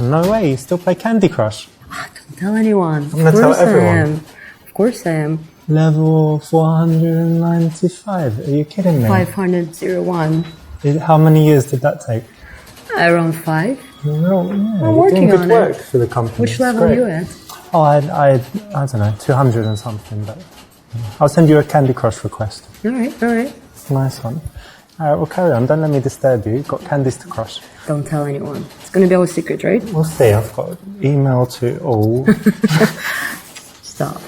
Oh, no way, you still play Candy Crush? Don't tell anyone. I'm going to tell everyone. Of course I am. Level 495, are you kidding me? 501. How many years did that take? Around 5. No, yeah, I'm you're doing working good on work it. for the company. Which It's level are great. you at? Oh, I don't know, 200 and something, but I'll send you a Candy Crush request. Alright. Nice one. Alright, well carry on, don't let me disturb you. Got candies to crush. Don't tell anyone. It's gonna be our secret, right? We'll see, I've got email to all. Stop.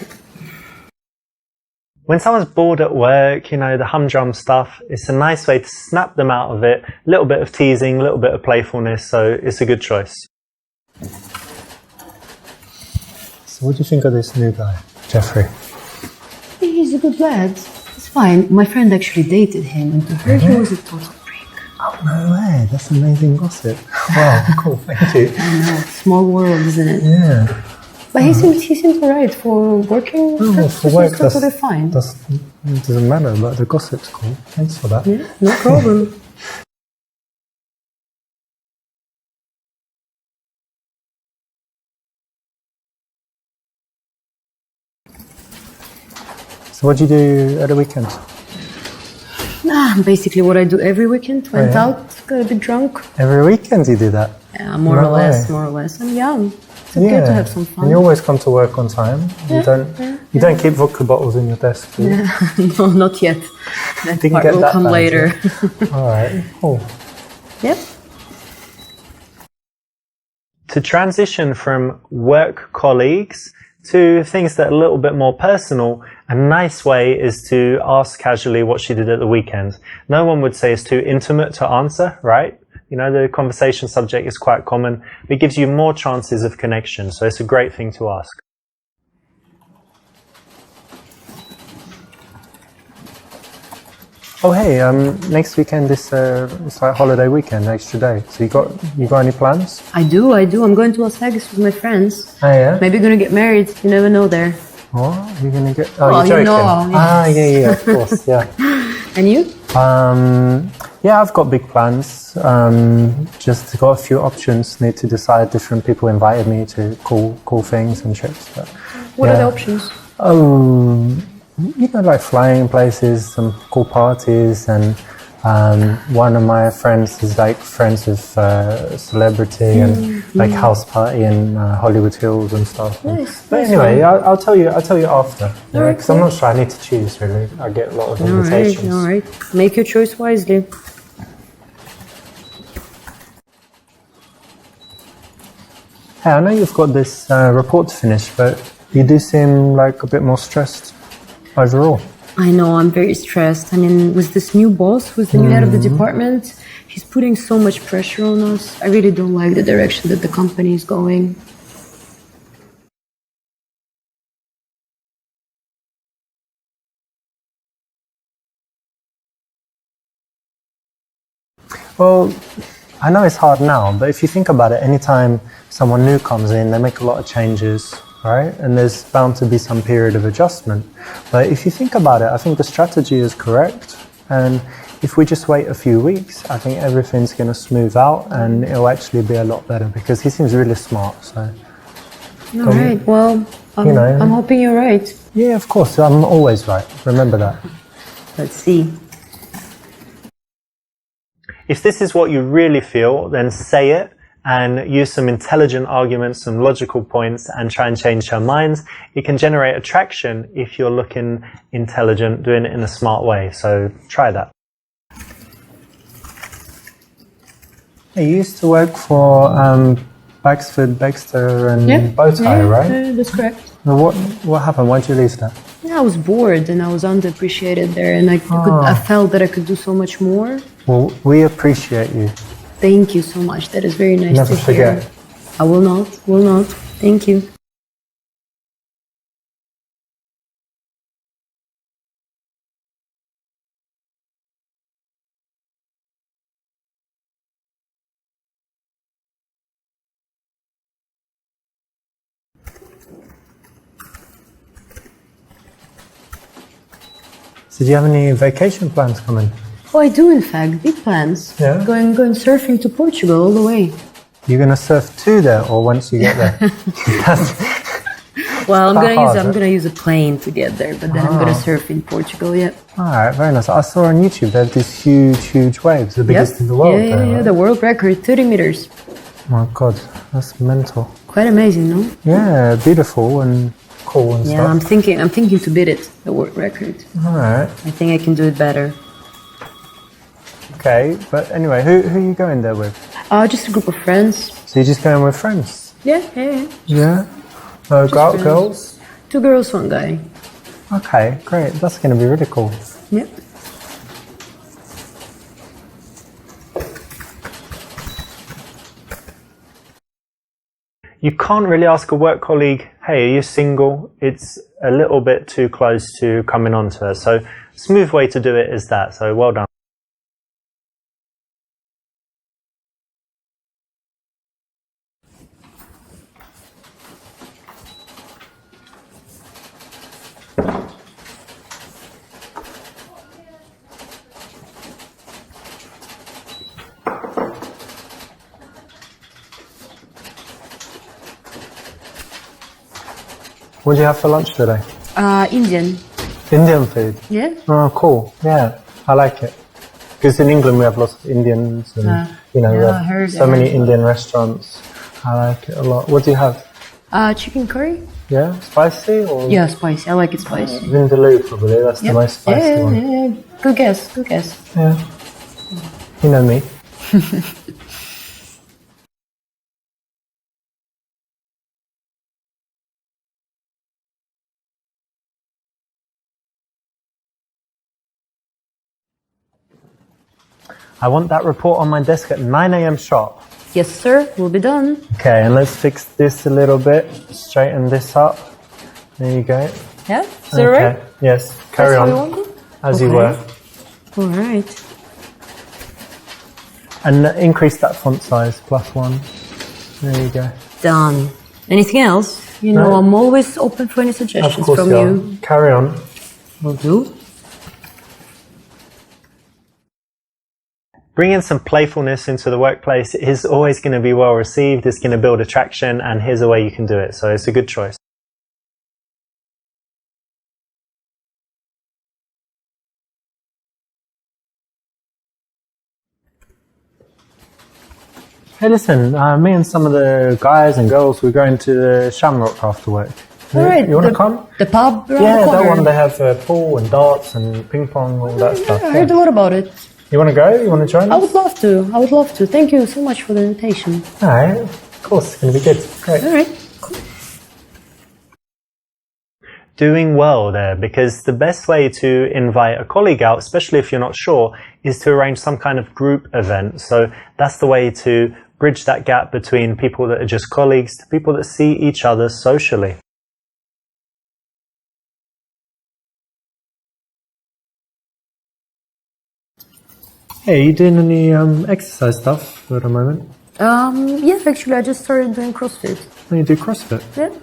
When someone's bored at work, you know, the humdrum stuff, it's a nice way to snap them out of it. A little bit of teasing, a little bit of playfulness, so it's a good choice. So what do you think of this new guy, Jeffrey? He's a good lad. It's fine. My friend actually dated him, and to her he was a total prick. Oh, no way, that's amazing gossip. Wow, cool, thank you. I know, small world, isn't it? Yeah. But he seems alright for working. For work, totally fine. Doesn't matter, but the gossip's cool. Thanks for that. Yeah, no problem. So what do you do at the weekend? Basically what I do every weekend. Went out, got a bit drunk. Every weekend you do that? Yeah, more or less. I'm young. It's okay to have some fun. And you always come to work on time. You don't keep vodka bottles in your desk, do you? No, not yet. That Didn't part get will that come bad, later. yeah. All right, cool. Yep. To transition from work colleagues to things that are a little bit more personal, a nice way is to ask casually what she did at the weekend. No one would say it's too intimate to answer, right? You know, the conversation subject is quite common. It gives you more chances of connection, so it's a great thing to ask. Oh hey, next weekend is it's like holiday weekend, extra day. So you got any plans? I do. I'm going to Las Vegas with my friends. Oh yeah? Maybe gonna get married. You never know there. What? You're gonna get? Oh, Well, you're you joking. know, yes. Yeah, of course, yeah. And you? Yeah, I've got big plans. Just got a few options. Need to decide. Different people invited me to cool things and trips. But, What are the options? Oh, you know, like flying places, some cool parties, and one of my friends is like friends with a celebrity and like house party in Hollywood Hills and stuff. Nice. But anyway, I'll tell you after. Because I'm not sure. I need to choose really. I get a lot of invitations. All right. Make your choice wisely. Hey, I know you've got this report to finish, but you do seem like a bit more stressed overall. I know, I'm very stressed. I mean, with this new boss, who's the new head of the department, he's putting so much pressure on us. I really don't like the direction that the company is going. Well, I know it's hard now, but if you think about it, anytime someone new comes in, they make a lot of changes, right? And there's bound to be some period of adjustment. But if you think about it, I think the strategy is correct. And if we just wait a few weeks, I think everything's going to smooth out and it'll actually be a lot better because he seems really smart. So, All right, well, I'm hoping you're right. Yeah, of course. I'm always right. Remember that. Let's see. If this is what you really feel, then say it and use some intelligent arguments, some logical points, and try and change her mind. It can generate attraction if you're looking intelligent, doing it in a smart way. So try that. I used to work for Baxford, Baxter, and Bowtie, right? Yeah, that's correct. Now what happened? Why'd you leave that? Yeah, I was bored and I was underappreciated there, and I felt that I could do so much more. Well, we appreciate you. Thank you so much. That is very nice Never to hear. forget. I will not. Will not. Thank you. So do you have any vacation plans coming? Oh, I do, in fact. Big plans. Yeah? Going surfing to Portugal all the way. You're going to surf to there or once you get there? Well, I'm hard, gonna use a plane to get there, but then I'm gonna surf in Portugal. Yeah. All right, very nice. I saw on YouTube they have these huge waves, the biggest in the world. Yeah, right? the world record, 30 meters. My God, that's mental. Quite amazing, no? Yeah, beautiful and cool and Yeah, stuff. I'm thinking to beat it, the world record. All right. I think I can do it better. Okay, but anyway, who are you going there with? Just a group of friends. So you're just going with friends? Yeah. Yeah. friends. Girls? 2 girls, 1 guy. Okay, great. That's going to be really cool. Yeah. You can't really ask a work colleague, hey, are you single? It's a little bit too close to coming on to her. So smooth way to do it is that. So well done. What do you have for lunch today? Indian. Indian food? Yeah. Oh, cool. Yeah, I like it. Because in England we have lots of Indians and, we have so many Indian restaurants. I like it a lot. What do you have? Chicken curry. Yeah? Spicy or? Yeah, spicy. I like it spicy. Vindaloo probably, that's the most spicy one. Yeah. Good guess. Yeah. You know me. I want that report on my desk at 9 a.m. sharp. Yes, sir. We'll be done. Okay, and let's fix this a little bit. Straighten this up. There you go. Yeah? Is that right? Yes, carry That's on. what you wanted? As you were. All right. And increase that font size, +1. There you go. Done. Anything else? You know, I'm always open for any suggestions Of course from you are. you. Carry on. Will do. Bringing some playfulness into the workplace is always going to be well received. It's going to build attraction, and here's a way you can do it. So it's a good choice. Hey, listen, me and some of the guys and girls, we're going to the Shamrock after work. All right. You want to come? The pub around Yeah, the corner. that one, they have pool and darts and ping pong, all that stuff. I heard a lot about it. You want to go? You want to join us? I would love to. Thank you so much for the invitation. All right, of course, it's going to be good. Great. All right. Cool. Doing well there, because the best way to invite a colleague out, especially if you're not sure, is to arrange some kind of group event. So that's the way to bridge that gap between people that are just colleagues to people that see each other socially. Hey, you doing any exercise stuff for the moment? Yeah, actually, I just started doing CrossFit. Oh, you do CrossFit? Yeah.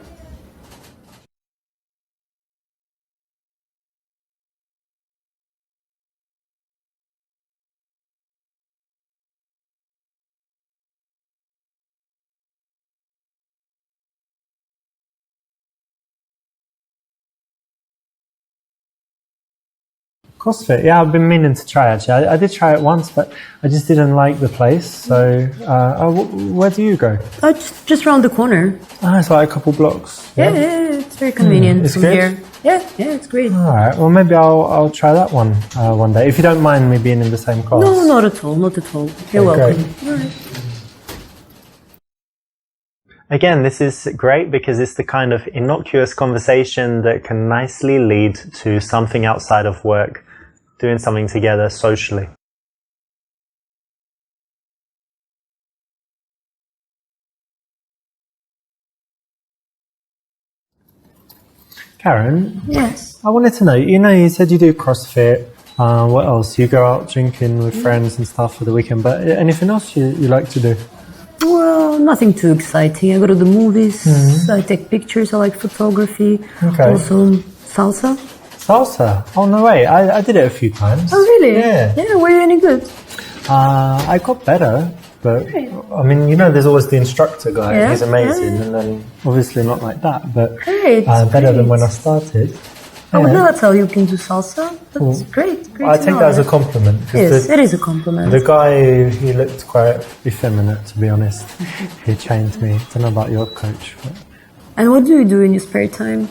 CrossFit, yeah, I've been meaning to try actually. I did try it once, but I just didn't like the place. So, where do you go? Just around the corner. Oh, it's like a couple blocks. Yeah, it's very convenient It's from good? here. Yeah, it's great. All right. Well, maybe I'll try that one day. If you don't mind me being in the same class. No, not at all. You're Okay, welcome. great. All right. Again, this is great because it's the kind of innocuous conversation that can nicely lead to something outside of work, doing something together socially. Karen? Yes. I wanted to know, you said you do CrossFit. What else? You go out drinking with friends and stuff for the weekend, but anything else you like to do? Well, nothing too exciting. I go to the movies, I take pictures, I like photography. Okay. Also salsa. Salsa? Oh, no way. I did it a few times. Oh, really? Yeah. Yeah, were you any good? I got better, but Great. I mean, there's always the instructor guy. Yeah, He's amazing, yeah. and then obviously not like that, but Great, better than great. when I started. I would Yeah. never tell you can do salsa. That's Cool. great. I take that as a compliment. 'Cause Yes, it is a compliment. the guy, he looked quite effeminate, to be honest. He trained me. I don't know about your coach. But, And what do you do in your spare time?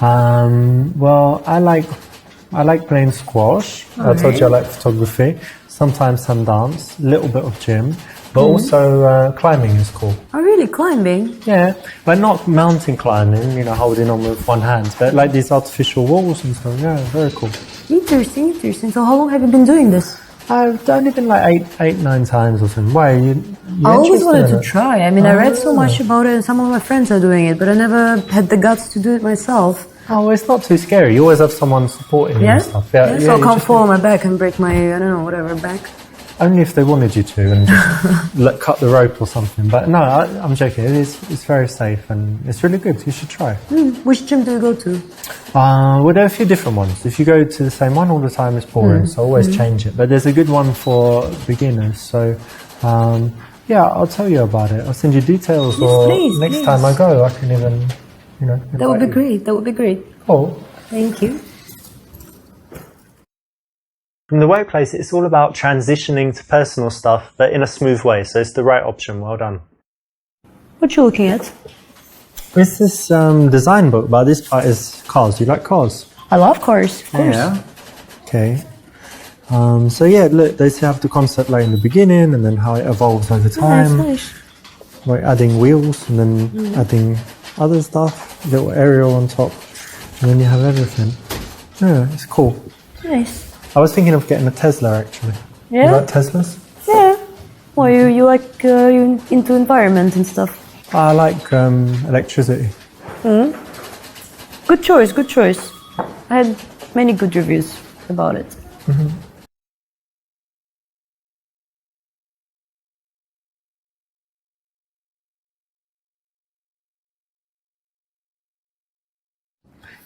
well, I like playing squash. I told you I like photography. Sometimes some dance, a little bit of gym, but also climbing is cool. Oh, really? Climbing? Yeah, but not mountain climbing, holding on with one hand, but like these artificial walls and stuff. Yeah, very cool. Interesting, interesting. So how long have you been doing this? I've done it in like 9 times or something. Why? You I always interested wanted in to it? try. I mean, I read so much about it and some of my friends are doing it, but I never had the guts to do it myself. Oh, well, it's not too scary. You always have someone supporting you Yeah? and stuff. Yeah, So I you can't just- fall on my back and break my, I don't know, whatever, back. Only if they wanted you to and just cut the rope or something. But no, I'm joking. It's very safe and it's really good. You should try. Which gym do you go to? Well, there are a few different ones. If you go to the same one all the time, it's boring. So always change it. But there's a good one for beginners. So, yeah, I'll tell you about it. I'll send you details, Yes, or please, next please. time I go, I can even, That would be invite you. great. That would be great. Cool. Thank you. From the workplace, it's all about transitioning to personal stuff, but in a smooth way. So it's the right option. Well done. What you looking at? It's this design book, but this part is cars. Do you like cars? I love cars, of course. Yeah. Okay. So yeah, look, they have the concept like in the beginning, and then how it evolves over time. Nice. Like adding wheels, and then adding other stuff, little aerial on top, and then you have everything. Yeah, it's cool. Nice. I was thinking of getting a Tesla actually. Yeah? You like Teslas? Yeah. Well, you like, you into environment and stuff. I like electricity. Good choice, good choice. I had many good reviews about it.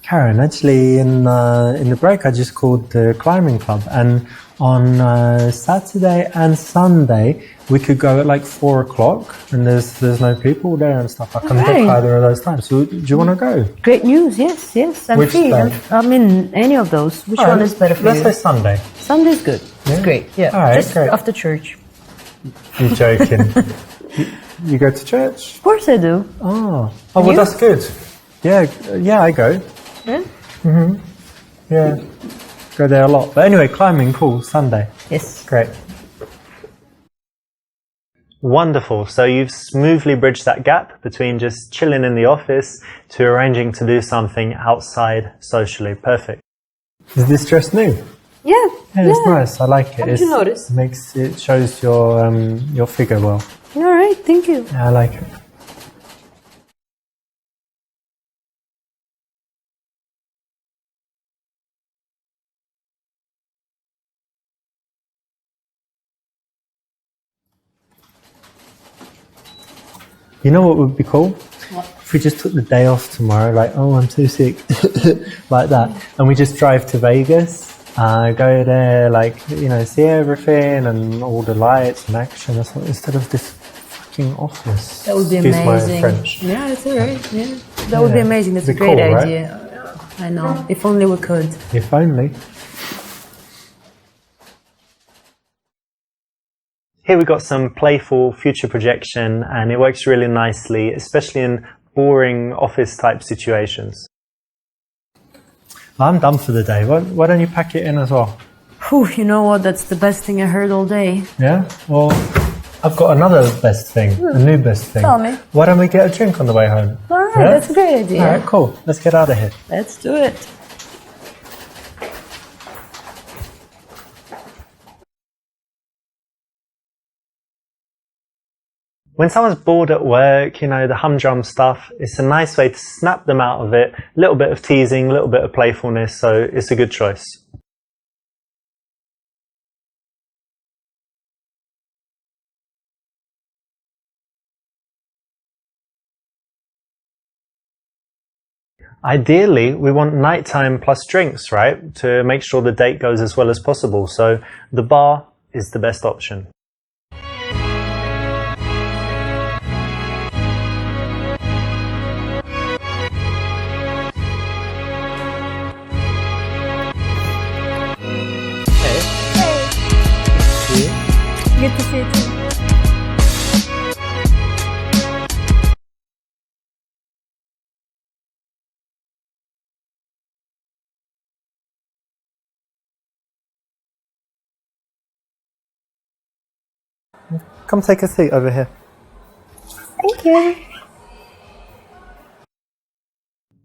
Karen, actually, in the break, I just called the climbing club, and on Saturday and Sunday, we could go at like 4 o'clock, and there's no people there and stuff. I can Okay. book either of those times. So, do you want to go? Great news, yes, yes. I'm Which free. day? I'm in any of those. Which one is better for Let's you? say Sunday. Sunday's good. Yeah? It's great, yeah. All right, Just great. after church. You're joking. you go to church? Of course I do. Oh, well, you? that's good. Yeah, I go. Yeah? Yeah, go there a lot. But anyway, climbing, cool. Sunday. Yes. Great. Wonderful. So you've smoothly bridged that gap between just chilling in the office to arranging to do something outside socially. Perfect. Is this dress new? Yeah. Yeah, it's nice. I like it. How did you notice? It shows your figure well. All right, thank you. Yeah, I like it. You know what would be cool? What? If we just took the day off tomorrow, like, oh, I'm too sick, like that, and we just drive to Vegas, go there, like, see everything and all the lights and action, instead of this fucking office. That would be Excuse amazing. my French. Yeah, it's all right. Yeah. That would be amazing. That's a It'd be great cool, right? idea. I know. If only we could. If only. Here we've got some playful future projection, and it works really nicely, especially in boring office type situations. I'm done for the day. Why don't you pack it in as well? Whew, you know what? That's the best thing I heard all day. Yeah? Well, I've got another best thing, a new best thing. Tell me. Why don't we get a drink on the way home? All right, that's a great idea. All right, cool. Let's get out of here. Let's do it. When someone's bored at work, you know, the humdrum stuff, it's a nice way to snap them out of it. A little bit of teasing, a little bit of playfulness, so it's a good choice. Ideally, we want nighttime plus drinks, right? To make sure the date goes as well as possible. So the bar is the best option. Good to see you too. Come take a seat over here. Thank you.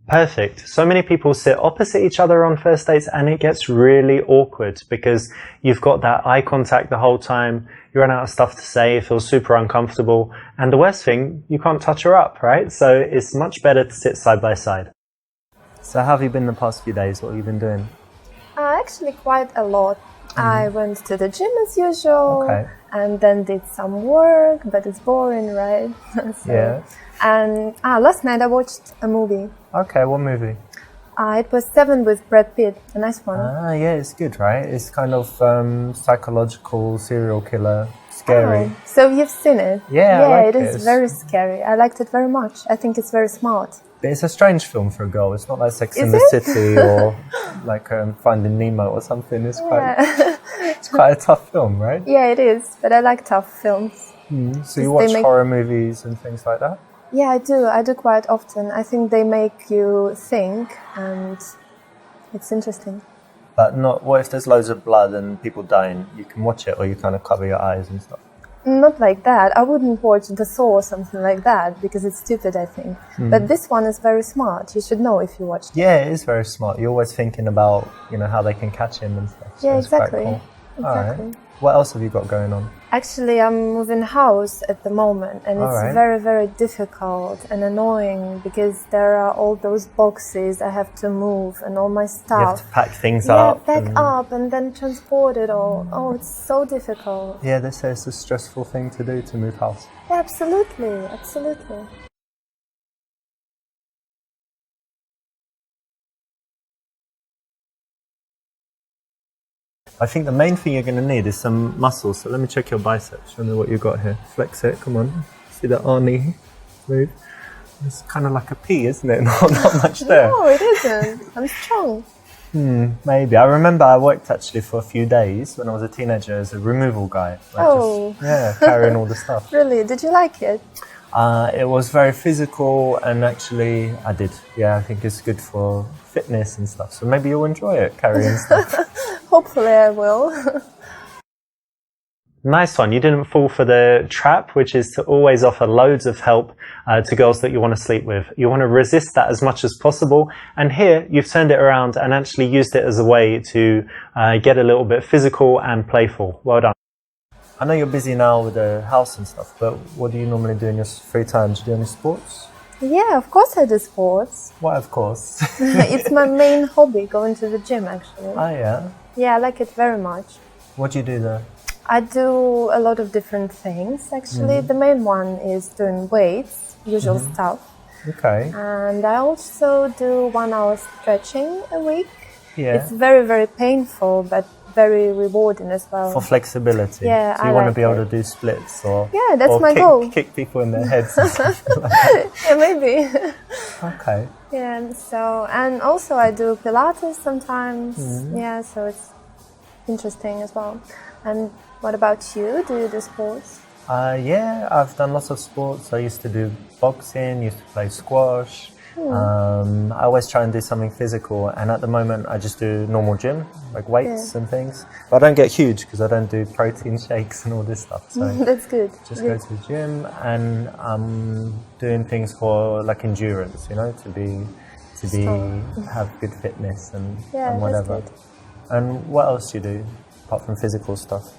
Perfect. So many people sit opposite each other on first dates and it gets really awkward because you've got that eye contact the whole time, you run out of stuff to say, it feels super uncomfortable, and the worst thing, you can't touch her up, right? So it's much better to sit side by side. So how have you been the past few days? What have you been doing? Actually quite a lot. I went to the gym as usual, Okay. and then did some work, but it's boring, right? Yeah. And last night I watched a movie. Okay, what movie? It was Seven with Brad Pitt, a nice one. Yeah, it's good, right? It's kind of psychological, serial killer, scary. Oh, so you've seen it? Yeah, I like it is it. very scary. I liked it very much. I think it's very smart. But it's a strange film for a girl. It's not like Sex Is and the it? City or like Finding Nemo or something. It's quite a tough film, right? Yeah, it is. But I like tough films. So you watch They make- horror movies and things like that? Yeah, I do. I do quite often. I think they make you think, and it's interesting. But not. What if there's loads of blood and people dying? You can watch it, or you kind of cover your eyes and stuff. Not like that. I wouldn't watch The Saw or something like that because it's stupid, I think. But this one is very smart. You should know if you watched it. Yeah, it is very smart. You're always thinking about, you know, how they can catch him and stuff. So Yeah, it's quite exactly. cool. Exactly. All right. What else have you got going on? Actually, I'm moving house at the moment, and it's Alright. very, very difficult and annoying because there are all those boxes I have to move and all my You have stuff. to pack things Yeah, up. pack and- up and then transport it all. Oh, it's so difficult. Yeah, they say it's a stressful thing to do to move house. Yeah, absolutely, absolutely. I think the main thing you're going to need is some muscles. So let me check your biceps. Show me what you got here. Flex it. Come on. See that Arnie move? It's kind of like a P, isn't it? Not much there. No, it isn't. I'm strong. Maybe. I remember I worked actually for a few days when I was a teenager as a removal guy. Oh. Carrying all the stuff. Really? Did you like it? It was very physical and actually I did. Yeah, I think it's good for fitness and stuff. So maybe you'll enjoy it, carrying stuff. Hopefully I will. Nice one. You didn't fall for the trap, which is to always offer loads of help to girls that you want to sleep with. You want to resist that as much as possible. And here you've turned it around and actually used it as a way to get a little bit physical and playful. Well done. I know you're busy now with the house and stuff, but what do you normally do in your free time? Do you do any sports? Yeah, of course I do sports. Why, of course. It's my main hobby, going to the gym actually. Oh, yeah. Yeah, I like it very much. What do you do there? I do a lot of different things actually. The main one is doing weights, usual stuff. Okay. And I also do 1 hour stretching a week. Yeah. It's very, very painful, but very rewarding as well. For flexibility. Yeah, so you I want like to be able it. to do splits or Yeah, that's or my goal. Kick people in their heads. And something like that. Yeah, maybe. Okay. Yeah, so, and also I do Pilates sometimes. Yeah, so it's interesting as well. And what about you? Do you do sports? Yeah, I've done lots of sports. I used to do boxing, used to play squash, I always try and do something physical, and at the moment I just do normal gym, like weights and things. But I don't get huge because I don't do protein shakes and all this stuff. So That's good. just go to the gym, and I'm doing things for like endurance, you know, to have good fitness and whatever. That's good. And what else do you do apart from physical stuff?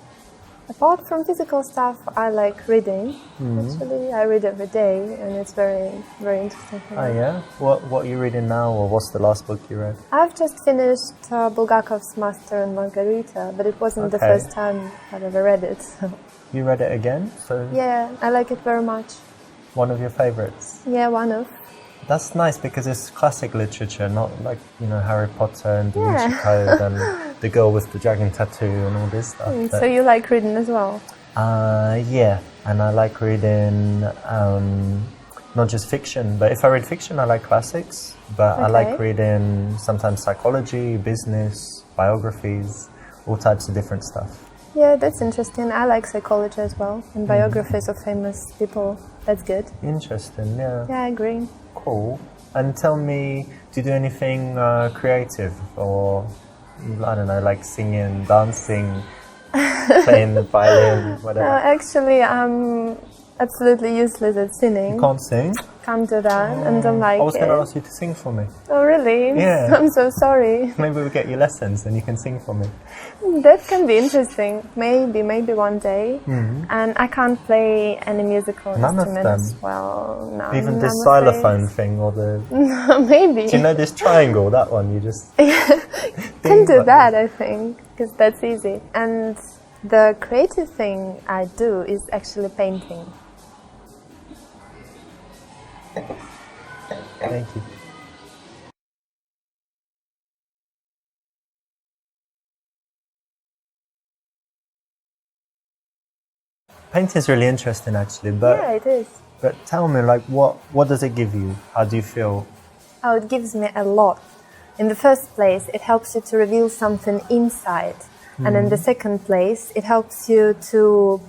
Apart from physical stuff, I like reading. Actually, I read every day, and it's very, very interesting. Oh yeah? What are you reading now, or what's the last book you read? I've just finished Bulgakov's Master and Margarita, but it wasn't the first time I've ever read it. So. You read it again? So Yeah, I like it very much. one of your favorites? Yeah, one of. That's nice because it's classic literature, not like, you know, Harry Potter and Da Vinci Code and the girl with the dragon tattoo and all this stuff. So you like reading as well? Yeah, and I like reading not just fiction, but if I read fiction, I like classics. But I like reading sometimes psychology, business, biographies, all types of different stuff. Yeah, that's interesting. I like psychology as well, and biographies of famous people. That's good. Interesting, yeah. Yeah, I agree. Cool. And tell me, do you do anything creative, or I don't know, like singing, dancing, playing the violin, whatever? Actually, I'm absolutely useless at singing. You can't sing? Can't do that, and don't like it. I was going to ask you to sing for me. Oh, really? Yeah. I'm so sorry. Maybe we'll get you lessons and you can sing for me. That can be interesting. Maybe one day. And I can't play any musical None of instruments. them? Well, none. Even this I'm xylophone thing, or the... afraid. Maybe. Do you know this triangle, that one? You just... Can do that, I think, because that's easy. And the creative thing I do is actually painting. Thank you. Painting is really interesting, actually. But Yeah, it is. But tell me, like, what does it give you? How do you feel? Oh, it gives me a lot. In the first place, it helps you to reveal something inside. And in the second place, it helps you to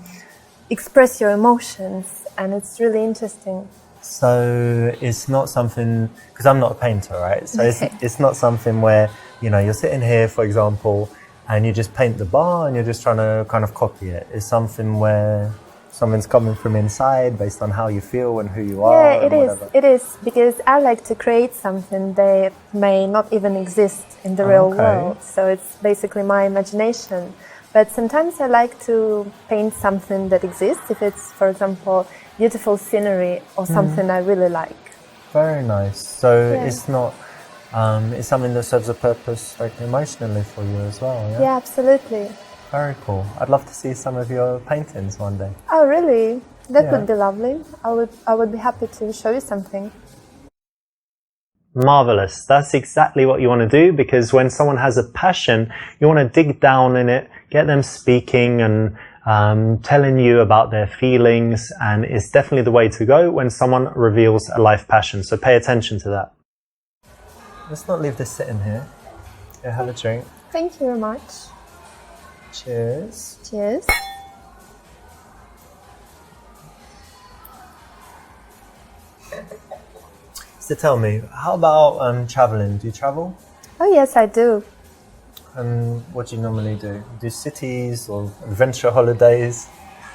express your emotions. And it's really interesting. So it's not something, because I'm not a painter, right? So it's not something where, you know, you're sitting here, for example, and you just paint the bar and you're just trying to kind of copy it. It's something where something's coming from inside based on how you feel and who you are. Yeah, it is. It is, because I like to create something that may not even exist in the real world. So it's basically my imagination. But sometimes I like to paint something that exists, if it's, for example, beautiful scenery or something I really like. Very nice. So it's not, it's something that serves a purpose, like, emotionally for you as well, yeah? Yeah, absolutely. Very cool. I'd love to see some of your paintings one day. Oh, really? That would be lovely. I would be happy to show you something. Marvelous. That's exactly what you want to do, because when someone has a passion, you want to dig down in it, get them speaking and telling you about their feelings, and it's definitely the way to go when someone reveals a life passion. So pay attention to that. Let's not leave this sitting here. Yeah, have a drink. Thank you very much. Cheers. Cheers. So tell me, how about traveling? Do you travel? Oh, yes, I do. And what do you normally do? Do cities or adventure holidays?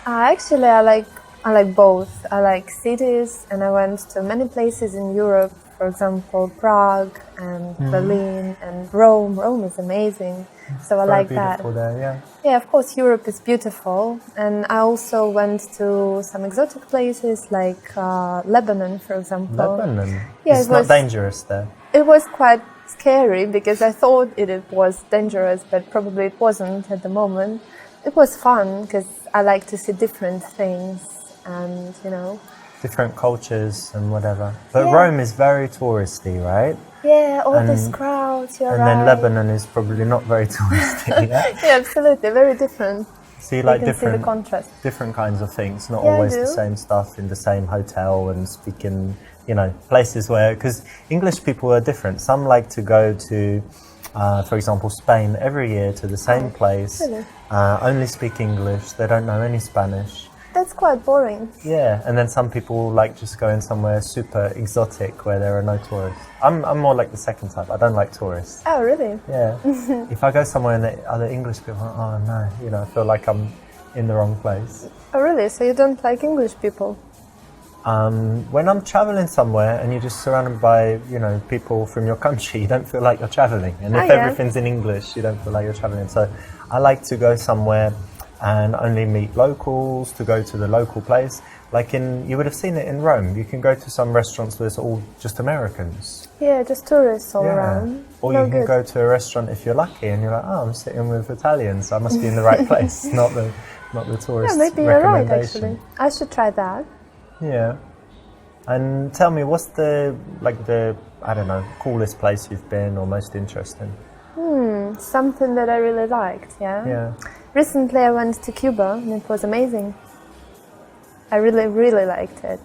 Actually, I like both. I like cities, and I went to many places in Europe. For example, Prague and Berlin and Rome. Rome is amazing, so I like that. Very beautiful there, yeah. Yeah, of course, Europe is beautiful, and I also went to some exotic places like Lebanon, for example. Lebanon? Yeah, it's not dangerous there. It was quite scary because I thought it was dangerous, but probably it wasn't at the moment. It was fun because I like to see different things and, you know. Different cultures and whatever. But Rome is very touristy, right? Yeah, all these crowds, you're right. And then Lebanon is probably not very touristy, yeah? Yeah, absolutely, very different. So you like can see the contrast. different kinds of things, not Yeah, I always do. the same stuff in the same hotel and speak in, you know, places where, because English people are different. Some like to go to, for example, Spain every year to the same place, really? only speak English, they don't know any Spanish. That's quite boring. Yeah, and then some people like just going somewhere super exotic where there are no tourists. I'm more like the second type. I don't like tourists. Oh, really? Yeah. If I go somewhere and there are other English people, oh no, you know, I feel like I'm in the wrong place. Oh, really? So you don't like English people? When I'm traveling somewhere and you're just surrounded by, you know, people from your country, you don't feel like you're traveling. And if everything's in English, you don't feel like you're traveling. So I like to go somewhere and only meet locals, to go to the local place. Like you would have seen it in Rome. You can go to some restaurants where it's all just Americans. Yeah, just tourists all around. Or you can go to a restaurant if you're lucky and you're like, oh, I'm sitting with Italians, I must be in the right place, not the tourist. Yeah, maybe you're right, actually. I should try that. Yeah. And tell me, what's the I don't know, coolest place you've been or most interesting? Something that I really liked, Yeah. Recently I went to Cuba and it was amazing. I really, really liked it.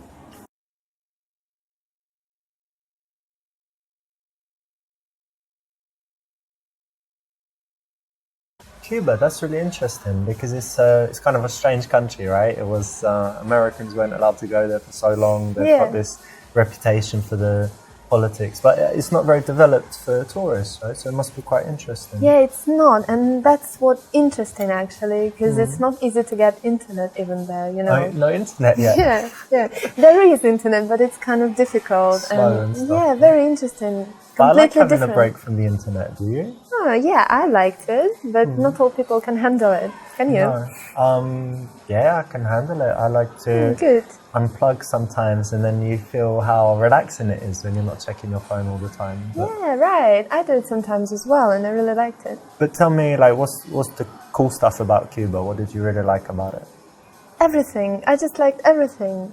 Cuba, that's really interesting because it's kind of a strange country, right? It was Americans weren't allowed to go there for so long. They've got this reputation for the politics, but it's not very developed for tourists, right? So it must be quite interesting. Yeah, it's not, and that's what's interesting actually, because it's not easy to get internet even there, you know. No internet yet. Yeah. There is internet, but it's kind of difficult. Slow and stuff. Yeah, very interesting. But I like having different. a break from the internet, do you? Oh, yeah, I liked it, but not all people can handle it. Can you? No. Yeah, I can handle it. I like to Good. unplug sometimes, and then you feel how relaxing it is when you're not checking your phone all the time. But, Yeah, right. I do it sometimes as well, and I really liked it. but tell me, like, what's the cool stuff about Cuba? What did you really like about it? Everything. I just liked everything.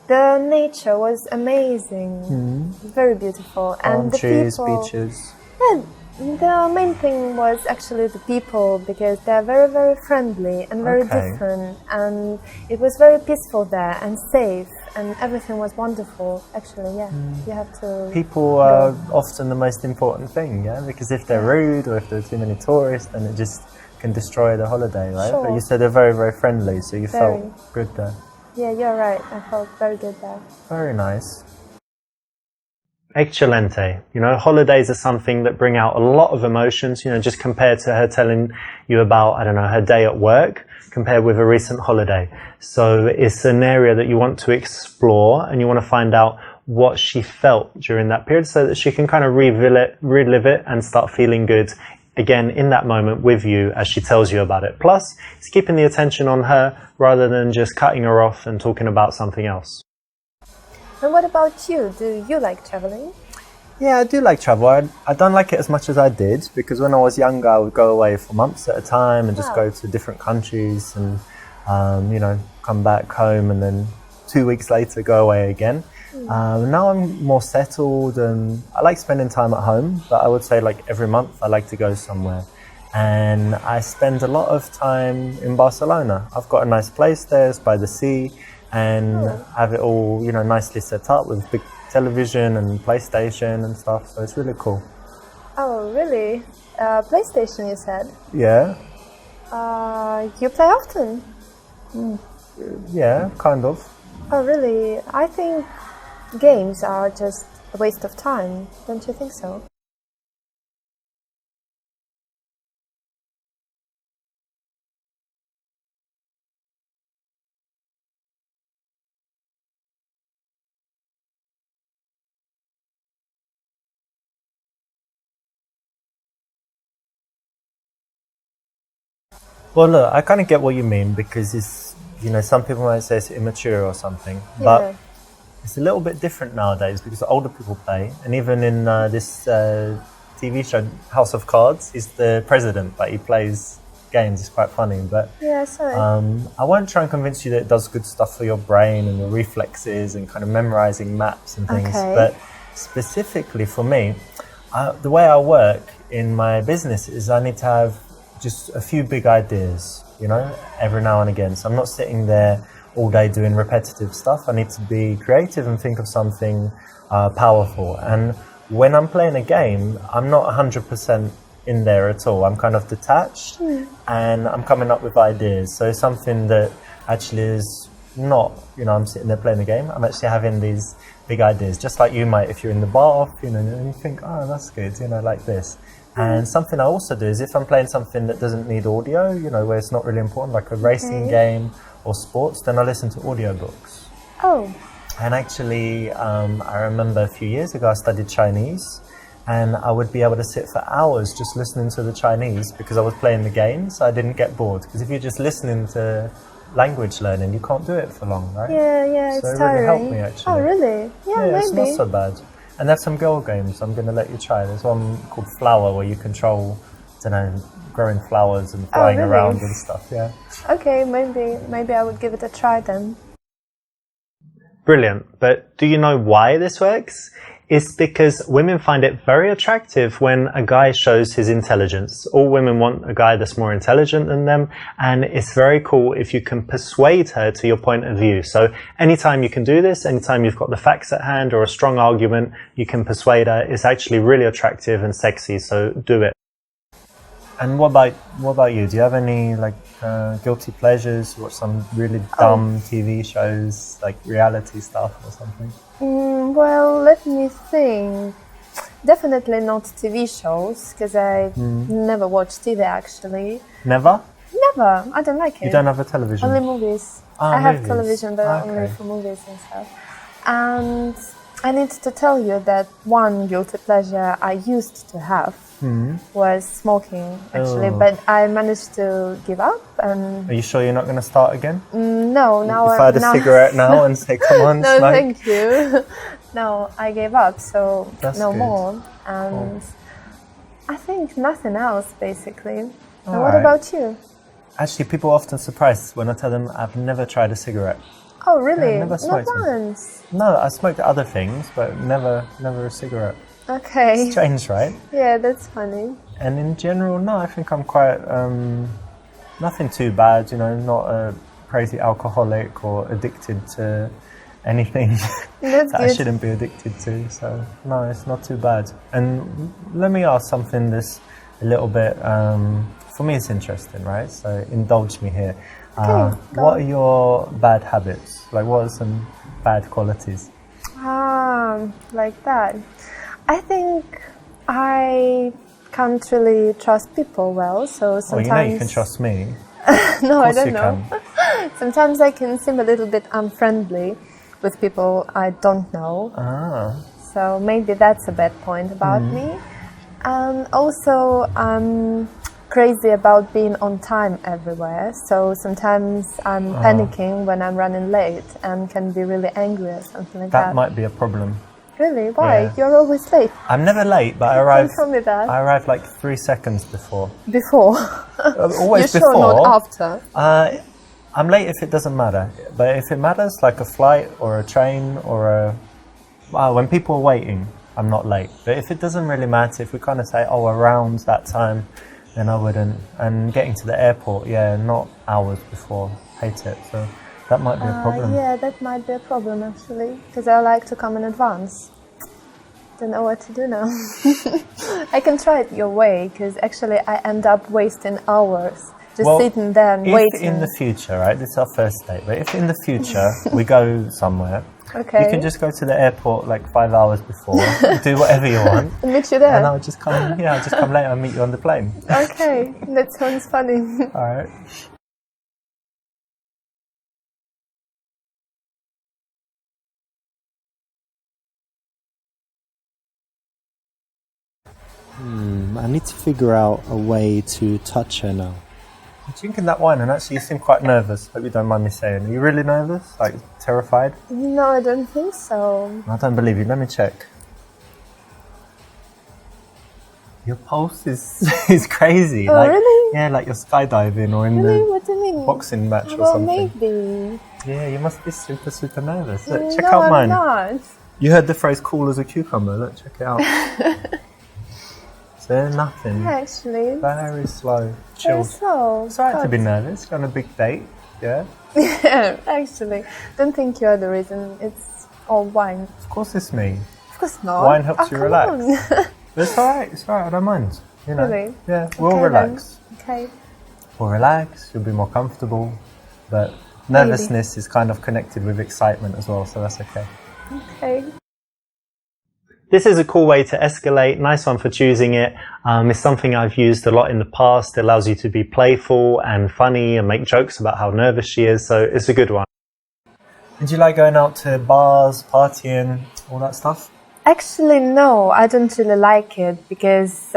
The nature was amazing, very beautiful, and the Trees, people. beaches. Yeah, the main thing was actually the people, because they're very, very friendly and very different, and it was very peaceful there and safe, and everything was wonderful. Actually, you have to. People are often the most important thing, yeah, because if they're rude or if there are too many tourists, then it just can destroy the holiday, right? Sure. But you said they're very, very friendly, so you felt good there. Yeah, you're right. I felt very good there. Very nice. Excelente. You know, holidays are something that bring out a lot of emotions, you know, just compared to her telling you about, I don't know, her day at work, compared with a recent holiday. So it's an area that you want to explore and you want to find out what she felt during that period so that she can kind of relive it and start feeling good again in that moment with you as she tells you about it. Plus, it's keeping the attention on her rather than just cutting her off and talking about something else. And what about you? Do you like traveling? Yeah, I do like travel. I don't like it as much as I did because when I was younger, I would go away for months at a time and just go to different countries and, you know, come back home and then 2 weeks later go away again. Now I'm more settled and I like spending time at home, but I would say like every month I like to go somewhere. And I spend a lot of time in Barcelona. I've got a nice place there, it's by the sea, and have it all, you know, nicely set up with big television and PlayStation and stuff, so it's really cool. Oh, really? PlayStation, you said? Yeah. You play often? Yeah, kind of. Oh, really? I think games are just a waste of time. Don't you think so? Well, look, I kind of get what you mean because it's, you know, some people might say it's immature or something, but it's a little bit different nowadays because older people play, and even in this TV show, House of Cards, he's the president, but he plays games. It's quite funny, but I won't try and convince you that it does good stuff for your brain and your reflexes and kind of memorizing maps and things, but specifically for me, the way I work in my business is I need to have just a few big ideas, you know, every now and again. So I'm not sitting there all day doing repetitive stuff. I need to be creative and think of something powerful. And when I'm playing a game, I'm not 100% in there at all. I'm kind of detached and I'm coming up with ideas. So something that actually is not, I'm sitting there playing the game. I'm actually having these big ideas, just like you might if you're in the bath, and you think, oh, that's good, like this. And something I also do is if I'm playing something that doesn't need audio, where it's not really important, like a racing game or sports, then I listen to audiobooks. Oh. And actually, I remember a few years ago I studied Chinese, and I would be able to sit for hours just listening to the Chinese because I was playing the game, so I didn't get bored. Because if you're just listening to language learning, you can't do it for long, right? Yeah, so it's it really tiring. helped me, actually. Oh, really? Yeah, maybe. It's not so bad. And there's some girl games I'm going to let you try. There's one called Flower where you control, growing flowers and flying around and stuff, yeah. Okay, maybe I would give it a try then. Brilliant. But do you know why this works? It's because women find it very attractive when a guy shows his intelligence. All women want a guy that's more intelligent than them, and it's very cool if you can persuade her to your point of view. So anytime you can do this, anytime you've got the facts at hand or a strong argument, you can persuade her. It's actually really attractive and sexy, so do it. And what about you? Do you have any guilty pleasures? You watch some really dumb TV shows, like reality stuff or something? Well, let me think. Definitely not TV shows, because I never watch TV actually. Never? Never. I don't like it. You don't have a television? Only movies. I have television, but only for movies and stuff. And I need to tell you that one guilty pleasure I used to have was smoking, actually, but I managed to give up. And are you sure you're not going to start again? No, now if I had a cigarette now and say, come on, no, smoke. thank you. No, I gave up, so That's no good. more. And I think nothing else, basically. And All what right. about you? Actually, people are often surprised when I tell them I've never tried a cigarette. Oh, really? Yeah, never Not smoked one. once. No, I smoked other things, but never a cigarette. Okay. Strange, right? Yeah, that's funny. And in general, no, I think I'm quite, nothing too bad, not a crazy alcoholic or addicted to anything That's that I good. shouldn't be addicted to. So, no, it's not too bad. And let me ask something that's a little bit, for me it's interesting, right? So indulge me here. What are your bad habits? Like, what are some bad qualities? Like that. I think I can't really trust people well, so sometimes... Well, you can trust me. No, I don't you know. Sometimes I can seem a little bit unfriendly with people I don't know. So maybe that's a bad point about me. And also, I'm crazy about being on time everywhere. So sometimes I'm panicking when I'm running late and can be really angry or something like that. That might be a problem. Really? Why? Yeah. You're always late. I'm never late, but I arrive. Don't tell me that. I arrive like 3 seconds before. Before. Always You're before. Sure, not after. I'm late if it doesn't matter, but if it matters, like a flight or a train or when people are waiting, I'm not late. But if it doesn't really matter, if we kind of say, around that time, then I wouldn't. And getting to the airport, not hours before. Hate it. So that might be a problem. Yeah, that might be a problem actually, because I like to come in advance. Don't know what to do now. I can try it your way, because actually I end up wasting hours just sitting there and waiting. If in the future, right, this is our first date, but if in the future we go somewhere, you can just go to the airport like 5 hours before, do whatever you want. And meet you there. And I'll just come, later and meet you on the plane. Okay, that sounds funny. All right. I need to figure out a way to touch her now. I'm drinking that wine and actually you seem quite nervous. Hope you don't mind me saying. Are you really nervous? Like terrified? No, I don't think so. I don't believe you. Let me check. Your pulse is crazy. Oh, really? Yeah, like you're skydiving or in Really? What do you mean? the boxing match or Well, something. maybe. Yeah, you must be super, super nervous. Look, check No, out mine. I'm not. You heard the phrase cool as a cucumber. Look, check it out. So nothing. Actually. Very slow. Very Chill. slow. It's alright to be nervous. You're on a big date. Yeah? Yeah, actually. Don't think you're the reason. It's all wine. Of course it's me. Of course not. Wine helps you come relax. on. But it's alright. It's alright. I don't mind. You know. Really? Yeah, we'll Okay, relax. then. Okay. We'll relax. You'll be more comfortable. But Nervousness is kind of connected with excitement as well, so that's okay. Okay. This is a cool way to escalate. Nice one for choosing it. It's something I've used a lot in the past. It allows you to be playful and funny and make jokes about how nervous she is, so it's a good one. And do you like going out to bars, partying, all that stuff? Actually, no, I don't really like it because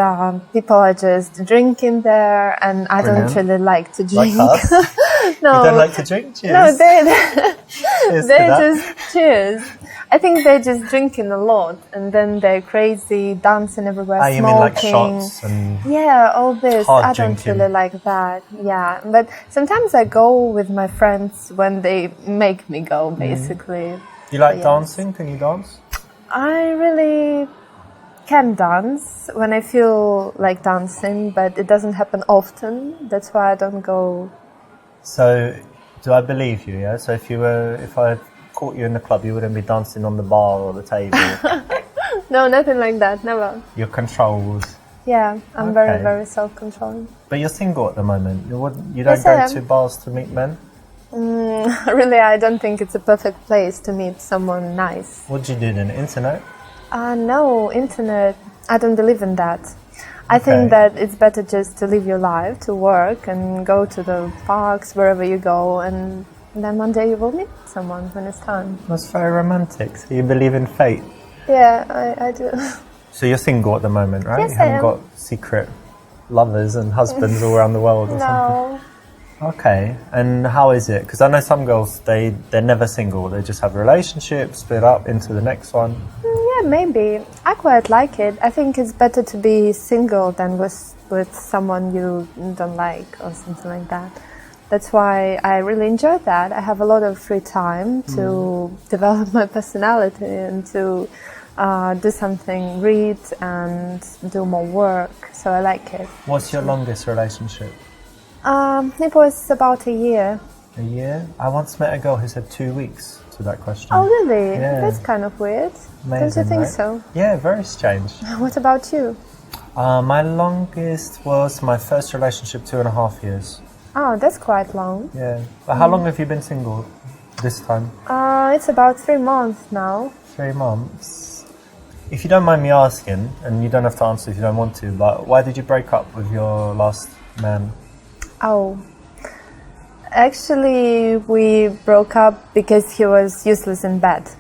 people are just drinking there, and I don't really like to drink. Like us? No, you don't like to drink? Cheers. No, Cheers they to that. just cheers. I think they're just drinking a lot, and then they're crazy, dancing everywhere, you smoking. mean like shots and Yeah, all this. hard I don't drinking. really like that. Yeah, but sometimes I go with my friends when they make me go, basically. You like Yes. dancing? Can you dance? I really can dance when I feel like dancing, but it doesn't happen often. That's why I don't go. So, do I believe you? Yeah. So if I caught you in the club, you wouldn't be dancing on the bar or the table. No, nothing like that. Never. You're controlled. Yeah, I'm Okay. very, very self-controlling. But you're single at the moment. You don't Yes, I go am. to bars to meet men. Really, I don't think it's a perfect place to meet someone nice. What do you do then? Internet? No, internet. I don't believe in that. I Okay. think that it's better just to live your life, to work and go to the parks, wherever you go, and then one day you will meet someone when it's time. That's very romantic. So you believe in fate. Yeah, I do. So you're single at the moment, right? Yes, you I haven't am. got secret lovers and husbands all around the world or something. No. Okay. And how is it? Because I know some girls, they're never single. They just have relationships, split up into the next one. Yeah, maybe. I quite like it. I think it's better to be single than with someone you don't like or something like that. That's why I really enjoy that. I have a lot of free time to develop my personality and to do something, read and do more work. So I like it. What's your longest relationship? It was about a year. A year? I once met a girl who said 2 weeks to that question. Oh, really? Yeah. That's kind of weird. Don't Amazing, you think right? so? Yeah, very strange. What about you? My longest was my first relationship, 2.5 years. Oh, that's quite long. Yeah. But how long have you been single this time? It's about 3 months now. 3 months. If you don't mind me asking, and you don't have to answer if you don't want to, but why did you break up with your last man? Oh, actually, we broke up because he was useless in bed.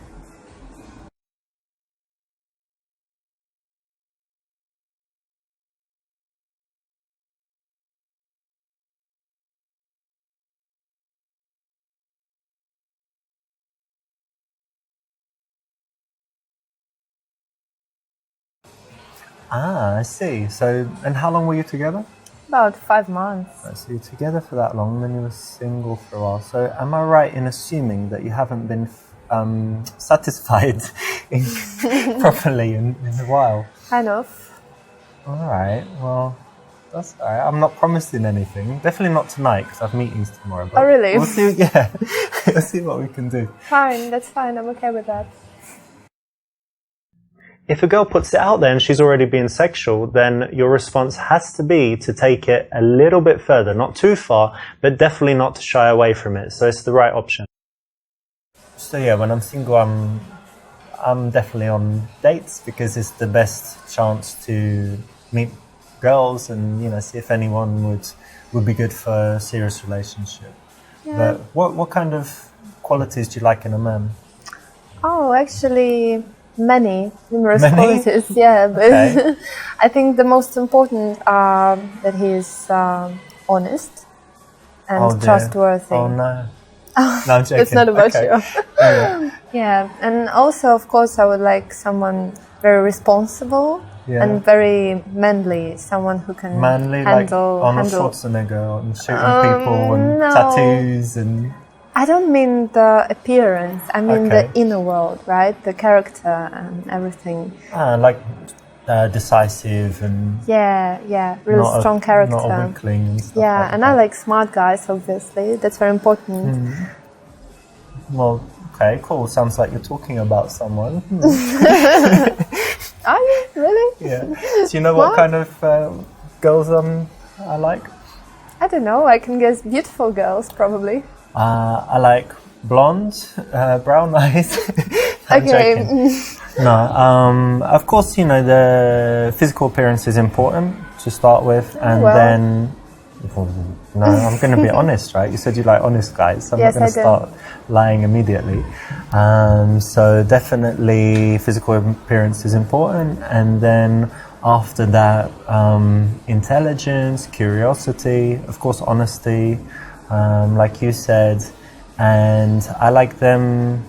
Ah, I see. So, and how long were you together? About 5 months. So you're together for that long, then you were single for a while. So am I right in assuming that you haven't been satisfied properly in a while? Kind of. All right, well, that's all right. I'm not promising anything. Definitely not tonight because I have meetings tomorrow. But Oh, really? We'll see. Yeah, we'll see what we can do. Fine, that's fine. I'm okay with that. If a girl puts it out there and she's already being sexual, then your response has to be to take it a little bit further, not too far, but definitely not to shy away from it. So it's the right option. So yeah, when I'm single, I'm definitely on dates because it's the best chance to meet girls and see if anyone would be good for a serious relationship. Yeah. But what kind of qualities do you like in a man? Oh, actually, numerous Many? qualities. Yeah, but Okay. I think the most important are that he is honest and Oh, dear. trustworthy. Oh no. No, I'm joking. It's not about Okay. you. Yeah. Yeah, and also, of course, I would like someone very responsible Yeah. and very manly, someone who can Manly, like handle. Arnold Schwarzenegger and shooting people and no. tattoos and... I don't mean the appearance. I mean Okay. the inner world, right? The character and everything. like decisive and Yeah, really not strong a, character. not a weakling and stuff. Yeah, like and that. I like smart guys, obviously. That's very important. Well, okay, cool. Sounds like you're talking about someone. Are you really? Yeah. Do you know what What? kind of girls I like? I don't know. I can guess beautiful girls, probably. I like blonde, brown eyes. I'm Okay. joking. No, of course, you know, the physical appearance is important to start with, and well. then, no, I'm going to be honest, right? You said you like honest guys, so I'm Yes, not going I to do. start lying immediately. So definitely physical appearance is important, and then after that, intelligence, curiosity, of course, honesty, like you said. And I like them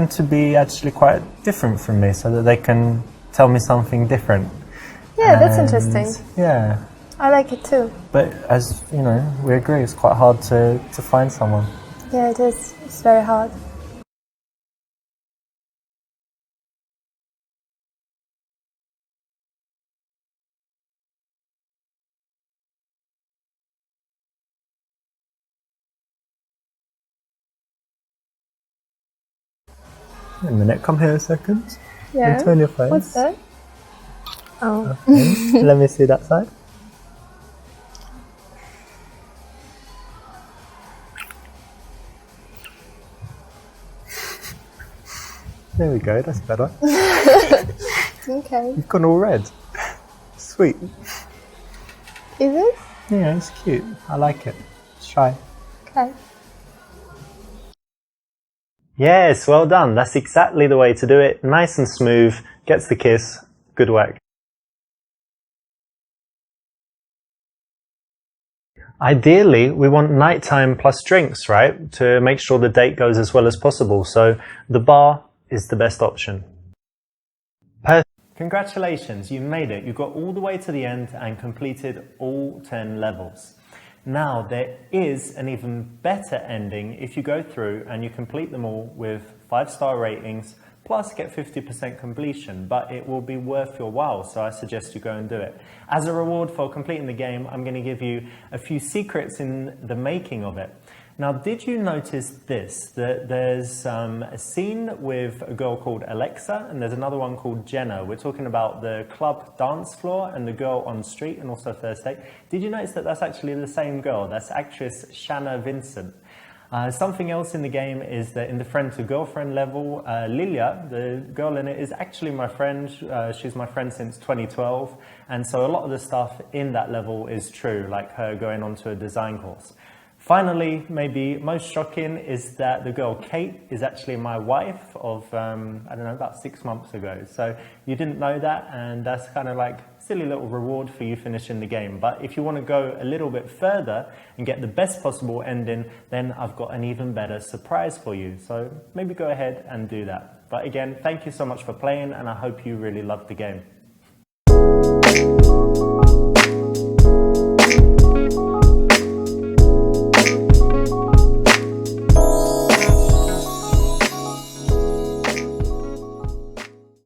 to be actually quite different from me, so that they can tell me something different. Yeah, that's And, interesting. Yeah, I like it too. but as you know, we agree it's quite hard to find someone. Yeah, it is. It's very hard. Wait a minute, come here a second. Yeah. And turn your face. What's that? Oh. Okay. Let me see that side. There we go, that's better. Okay. You've gone all red. Sweet. Is it? Yeah, it's cute. I like it. Let's try. Okay. Yes, well done. That's exactly the way to do it. Nice and smooth. Gets the kiss. Good work. Ideally, we want nighttime plus drinks, right? To make sure the date goes as well as possible. So the bar is the best option. Congratulations, you made it. You got all the way to the end and completed all 10 levels. Now, there is an even better ending if you go through and you complete them all with 5-star ratings, plus get 50% completion, but it will be worth your while, so I suggest you go and do it. As a reward for completing the game, I'm going to give you a few secrets in the making of it. Now, did you notice this, that there's a scene with a girl called Alexa and there's another one called Jenna. We're talking about the club dance floor and the girl on street and also first date. Did you notice that that's actually the same girl? That's actress Shanna Vincent. Something else in the game is that in the friend to girlfriend level, Lilia, the girl in it, is actually my friend. She's my friend since 2012. And so a lot of the stuff in that level is true, like her going on to a design course. Finally, maybe most shocking is that the girl Kate is actually my wife of, I don't know, about 6 months ago. So you didn't know that, and that's kind of like a silly little reward for you finishing the game. But if you want to go a little bit further and get the best possible ending, then I've got an even better surprise for you. So maybe go ahead and do that. But again, thank you so much for playing, and I hope you really loved the game.